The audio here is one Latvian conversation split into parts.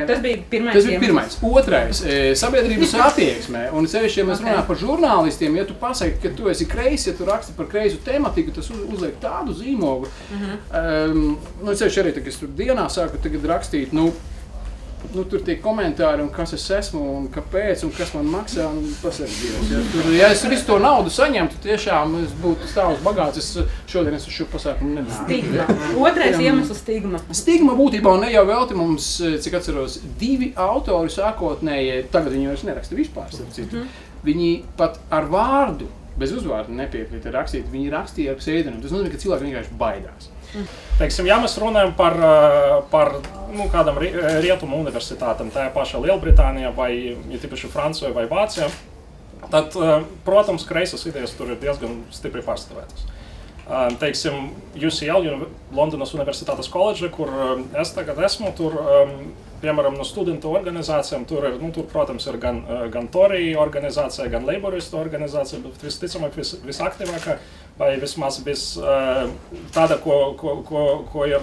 Tas bija pirmais. Tas bija pirmais. Otrais, sabiedrības attieksmē, un sevišķi, ja mēs runājam par žurnālistiem, ja tu pasaki, ka tu esi kreis, ja tu raksti par kreisu tematiku, tas uzliek tādu zīmogu. Sevišķi arī, kad es tur dienā sāku tagad rakstīt, tur tie komentāri, un kas es esmu, un kāpēc, un kas man maksā, un pasardzības. Ja es visu to naudu saņemtu, tiešām es būtu stāvus bagāts, šodien es uz šo pasākumu nenāku. Stigma. Otrais iemesls stigma. Stigma būtībā ne jau velti mums, cik atceros, 2 autori sākotnēji, tagad viņi vairs neraksta vispār, starp citu. Viņi pat ar vārdu, bez uzvārdu nepiekrita rakstīt, viņi rakstīja ar pseidonīmu. Tas nozīmē, ka cilvēki vienkārši baidās. Teiksim, ja mēs runājam par kādam rietumu universitātam, tajā pašā Lielbritānijā vai, ja tīpaši Francijā vai Vācijā, tad, protams, kreisas idejas tur ir diezgan stipri pārstāvētas. Teiksim, UCL, Londonas Universitātes koledža, kur es tagad esmu, tur, piemēram, no studentu organizācijām, tur, protams, ir gan Tory organizācija, gan Laboristu organizācija, bet visticamāk visaktīvākā, vai vismaz tāda, ko ir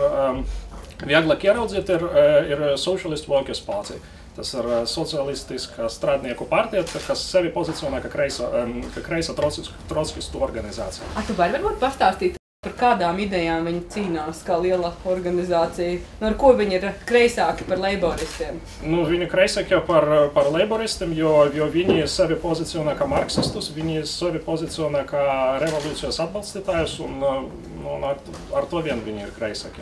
vieglāk ieraudzīt, ir Socialist Workers Party. Tas ir socialistiska strādnieku partija, kas sevi pozicionē kā kreisa trotskistu organizācija. Tu vari varbūt pastāstīt, par kādām idejām viņi cīnās kā liela organizācija? Ar ko viņi ir kreisāki par leiboristiem? Viņi kreisāki jau par leiboristiem, jo viņi sevi pozicionē kā marksistus, viņi sevi pozicionē kā revolūcijas atbalstītājus, un ar to vien viņi ir kreisāki.